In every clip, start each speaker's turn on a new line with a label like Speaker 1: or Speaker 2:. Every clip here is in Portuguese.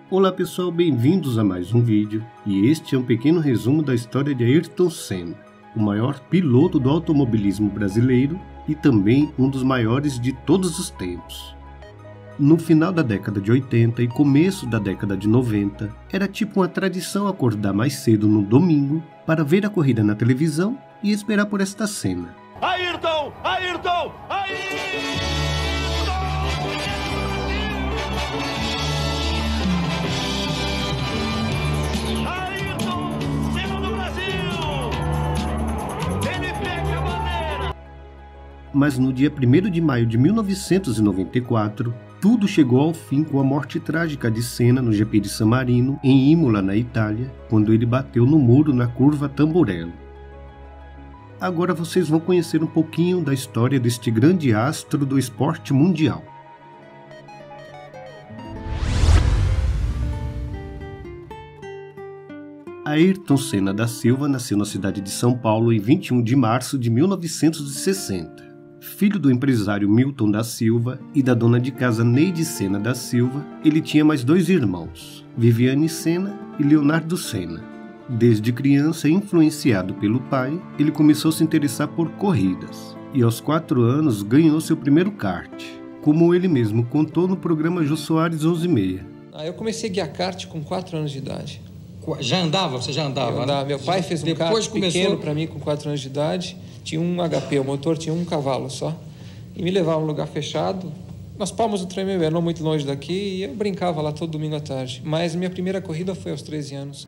Speaker 1: Olá pessoal, bem-vindos a mais um vídeo, e este é um pequeno resumo da história de Ayrton Senna, o maior piloto do automobilismo brasileiro e também um dos maiores de todos os tempos. No final da década de 80 e começo da década de 90, era tipo uma tradição acordar mais cedo no domingo para ver a corrida na televisão e esperar por esta cena.
Speaker 2: Ayrton! Ayrton! Ayrton!
Speaker 1: Mas no dia 1º de maio de 1994, tudo chegou ao fim com a morte trágica de Senna no GP de San Marino, em Imola, na Itália, quando ele bateu no muro na curva Tamburello. Agora vocês vão conhecer um pouquinho da história deste grande astro do esporte mundial. Ayrton Senna da Silva nasceu na cidade de São Paulo em 21 de março de 1960. Filho do empresário Milton da Silva e da dona de casa Neide Senna da Silva, ele tinha mais dois irmãos, Viviane Senna e Leonardo Senna. Desde criança, influenciado pelo pai, ele começou a se interessar por corridas e aos 4 anos ganhou seu primeiro kart, como ele mesmo contou no programa Jô Soares 11:30.
Speaker 3: Eu comecei a guiar kart com 4 anos de idade.
Speaker 4: Já andava? Você já andava?
Speaker 3: Né? Meu pai fez um kart pequeno para mim com 4 anos de idade. Tinha um HP, o motor tinha um cavalo só. E me levava a um lugar fechado, nas Palmas do Tremembé, não muito longe daqui, e eu brincava lá todo domingo à tarde. Mas minha primeira corrida foi aos 13 anos.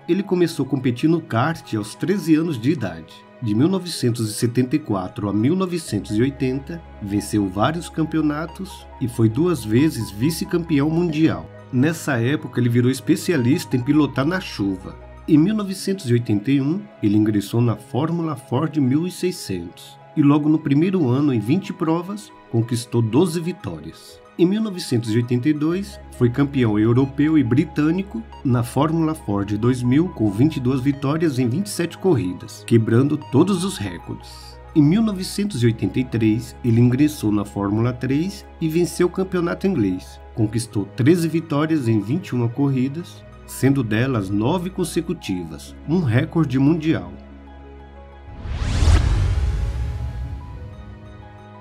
Speaker 1: Ele começou a competir no kart aos 13 anos de idade. De 1974 a 1980, venceu vários campeonatos e foi 2 vezes vice-campeão mundial. Nessa época, ele virou especialista em pilotar na chuva. Em 1981, ele ingressou na Fórmula Ford 1600 e logo no primeiro ano, em 20 provas, conquistou 12 vitórias. Em 1982, foi campeão europeu e britânico na Fórmula Ford 2000 com 22 vitórias em 27 corridas, quebrando todos os recordes. Em 1983, ele ingressou na Fórmula 3 e venceu o campeonato inglês. Conquistou 13 vitórias em 21 corridas, sendo delas 9 consecutivas, um recorde mundial.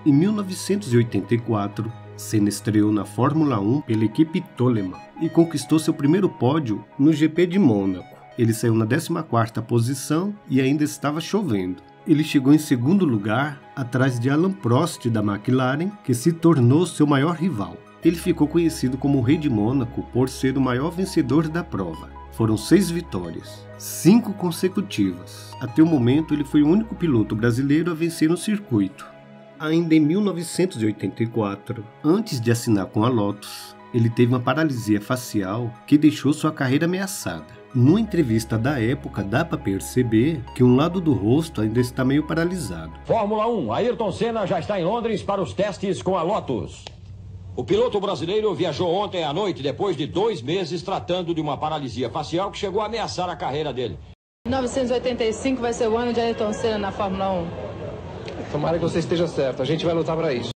Speaker 1: Em 1984, Senna estreou na Fórmula 1 pela equipe Toleman e conquistou seu primeiro pódio no GP de Mônaco. Ele saiu na 14ª posição e ainda estava chovendo. Ele chegou em segundo lugar, atrás de Alain Prost da McLaren, que se tornou seu maior rival. Ele ficou conhecido como o Rei de Mônaco por ser o maior vencedor da prova. Foram 6 vitórias, 5 consecutivas. Até o momento, ele foi o único piloto brasileiro a vencer no circuito. Ainda em 1984, antes de assinar com a Lotus, ele teve uma paralisia facial que deixou sua carreira ameaçada. Numa entrevista da época, dá para perceber que um lado do rosto ainda está meio paralisado.
Speaker 5: Fórmula 1, Ayrton Senna já está em Londres para os testes com a Lotus. O piloto brasileiro viajou ontem à noite depois de 2 meses tratando de uma paralisia facial que chegou a ameaçar a carreira dele.
Speaker 6: 1985 vai ser o ano de Ayrton Senna na Fórmula 1.
Speaker 3: Tomara que você esteja certo, a gente vai lutar para isso.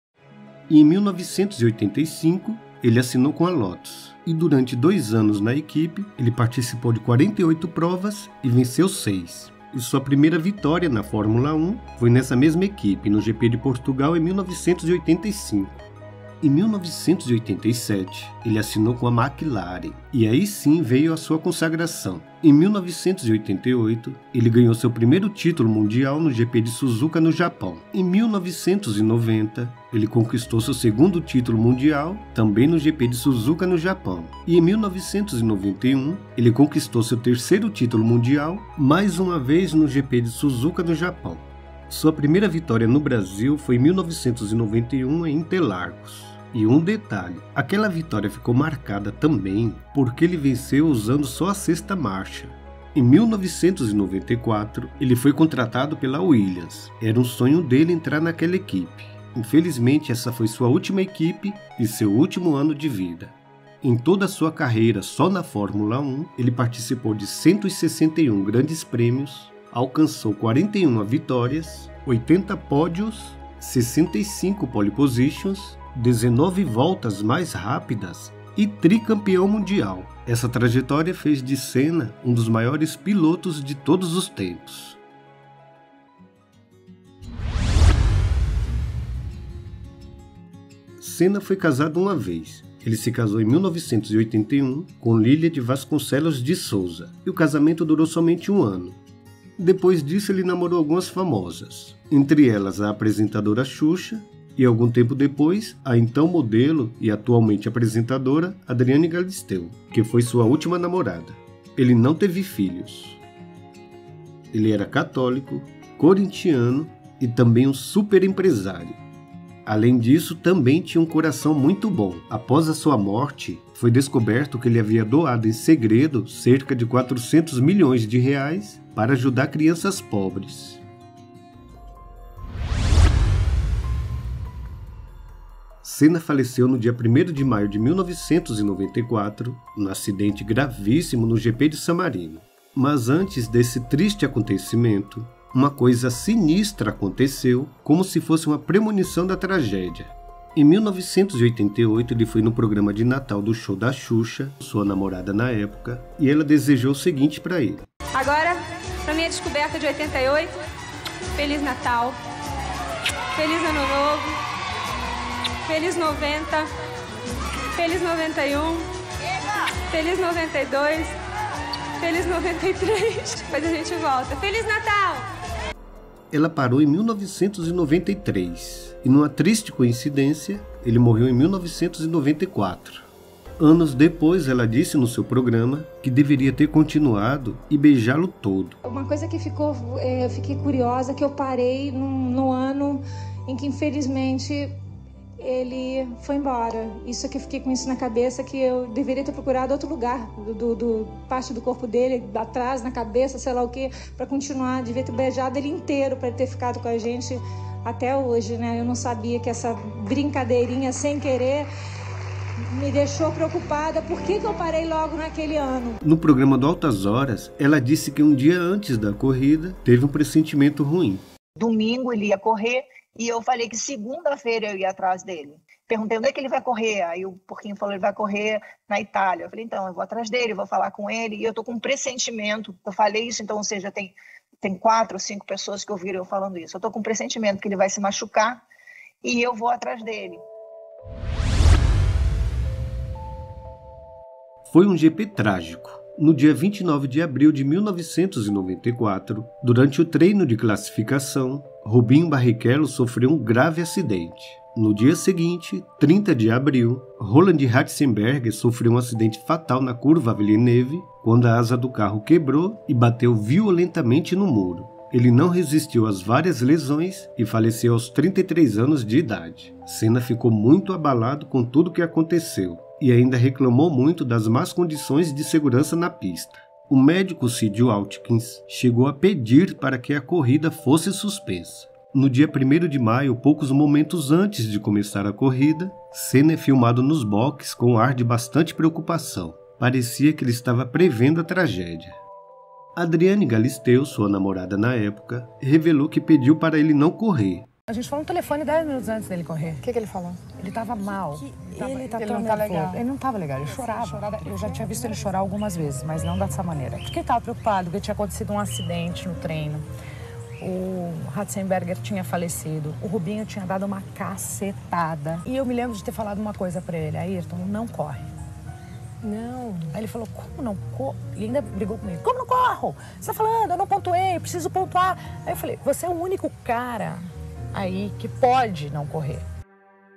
Speaker 1: E em 1985, ele assinou com a Lotus. E durante 2 anos na equipe, ele participou de 48 provas e venceu 6. E sua primeira vitória na Fórmula 1 foi nessa mesma equipe, no GP de Portugal em 1985. Em 1987, ele assinou com a McLaren, e aí sim veio a sua consagração. Em 1988, ele ganhou seu primeiro título mundial no GP de Suzuka, no Japão. Em 1990, ele conquistou seu segundo título mundial, também no GP de Suzuka, no Japão. E em 1991, ele conquistou seu terceiro título mundial, mais uma vez no GP de Suzuka, no Japão. Sua primeira vitória no Brasil foi em 1991 em Interlagos. E um detalhe, aquela vitória ficou marcada também porque ele venceu usando só a 6ª marcha. Em 1994, ele foi contratado pela Williams. Era um sonho dele entrar naquela equipe. Infelizmente, essa foi sua última equipe e seu último ano de vida. Em toda a sua carreira só na Fórmula 1, ele participou de 161 grandes prêmios, alcançou 41 vitórias, 80 pódios, 65 pole positions 19 voltas mais rápidas e tricampeão mundial. Essa trajetória fez de Senna um dos maiores pilotos de todos os tempos. Senna foi casado uma vez. Ele se casou em 1981 com Lília de Vasconcelos de Souza, e o casamento durou somente um ano. Depois disso, ele namorou algumas famosas, entre elas a apresentadora Xuxa e, algum tempo depois, a então modelo e atualmente apresentadora Adriane Galisteu, que foi sua última namorada. Ele não teve filhos. Ele era católico, corintiano e também um super empresário. Além disso, também tinha um coração muito bom. Após a sua morte, foi descoberto que ele havia doado em segredo cerca de 400 milhões de reais para ajudar crianças pobres. Senna faleceu no dia 1º de maio de 1994, num acidente gravíssimo no GP de San Marino. Mas antes desse triste acontecimento, uma coisa sinistra aconteceu, como se fosse uma premonição da tragédia. Em 1988, ele foi no programa de Natal do show da Xuxa, sua namorada na época, e ela desejou o seguinte para ele.
Speaker 7: Agora, para minha descoberta de 88, Feliz Natal, Feliz Ano Novo, Feliz 90, Feliz 91, Feliz 92, Feliz 93, depois a gente volta. Feliz Natal!
Speaker 1: Ela parou em 1993 e, numa triste coincidência, ele morreu em 1994. Anos depois, ela disse no seu programa que deveria ter continuado e beijá-lo todo.
Speaker 8: Uma coisa que eu fiquei curiosa, que eu parei no ano em que, infelizmente, ele foi embora. Isso que eu fiquei com isso na cabeça, que eu deveria ter procurado outro lugar, do parte do corpo dele, atrás, na cabeça, sei lá o que, para continuar. Devia ter beijado ele inteiro para ele ter ficado com a gente até hoje, né? Eu não sabia que essa brincadeirinha sem querer me deixou preocupada. Por que eu parei logo naquele ano?
Speaker 1: No programa do Altas Horas, ela disse que um dia antes da corrida teve um pressentimento ruim.
Speaker 9: Domingo ele ia correr e eu falei que segunda-feira eu ia atrás dele. Perguntei onde é que ele vai correr. Aí o Porquinho falou que ele vai correr na Itália. Eu falei, então, eu vou atrás dele, vou falar com ele. E eu tô com um pressentimento. Eu falei isso, então, ou seja, tem 4 ou 5 pessoas que ouviram eu falando isso. Eu tô com um pressentimento que ele vai se machucar e eu vou atrás dele.
Speaker 1: Foi um GP trágico. No dia 29 de abril de 1994, durante o treino de classificação, Rubinho Barrichello sofreu um grave acidente. No dia seguinte, 30 de abril, Roland Ratzenberger sofreu um acidente fatal na curva Villeneuve, quando a asa do carro quebrou e bateu violentamente no muro. Ele não resistiu às várias lesões e faleceu aos 33 anos de idade. Senna ficou muito abalado com tudo o que aconteceu e ainda reclamou muito das más condições de segurança na pista. O médico Sid Watkins chegou a pedir para que a corrida fosse suspensa. No dia 1º de maio, poucos momentos antes de começar a corrida, Senna é filmado nos boxes com um ar de bastante preocupação. Parecia que ele estava prevendo a tragédia. Adriane Galisteu, sua namorada na época, revelou que pediu para ele não correr.
Speaker 10: A gente falou no telefone 10 minutos antes dele correr.
Speaker 11: O que ele falou?
Speaker 10: Ele estava mal. Ele
Speaker 11: não tá legal.
Speaker 10: Ele não estava legal, ele chorava. Eu já tinha visto ele chorar algumas vezes, mas não dessa maneira. Porque ele estava preocupado, porque tinha acontecido um acidente no treino. O Ratzenberger tinha falecido, o Rubinho tinha dado uma cacetada. E eu me lembro de ter falado uma coisa para ele, Ayrton, não corre.
Speaker 11: Não.
Speaker 10: Aí ele falou, como não corro? E ainda brigou comigo, como não corro? Você tá falando, eu não pontuei, preciso pontuar. Aí eu falei, você é o único cara aí que pode não correr.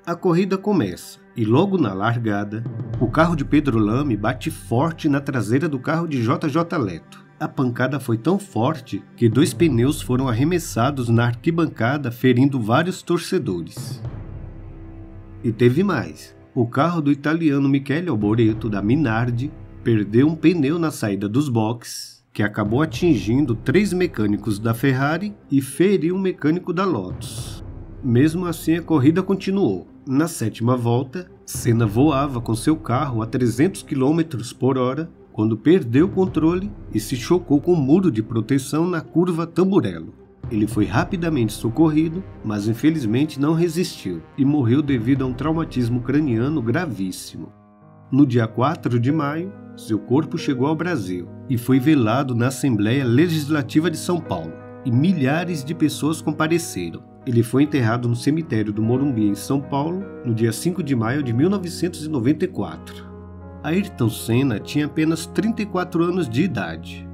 Speaker 1: A corrida começa e logo na largada, o carro de Pedro Lamy bate forte na traseira do carro de JJ Leto. A pancada foi tão forte que 2 pneus foram arremessados na arquibancada, ferindo vários torcedores. E teve mais. O carro do italiano Michele Alboreto, da Minardi, perdeu um pneu na saída dos boxes, que acabou atingindo 3 mecânicos da Ferrari e feriu um mecânico da Lotus. Mesmo assim, a corrida continuou. Na 7ª volta, Senna voava com seu carro a 300 km por hora, quando perdeu o controle e se chocou com o muro de proteção na curva Tamburello. Ele foi rapidamente socorrido, mas infelizmente não resistiu e morreu devido a um traumatismo craniano gravíssimo. No dia 4 de maio, seu corpo chegou ao Brasil e foi velado na Assembleia Legislativa de São Paulo, e milhares de pessoas compareceram. Ele foi enterrado no cemitério do Morumbi, em São Paulo, no dia 5 de maio de 1994. Ayrton Senna tinha apenas 34 anos de idade.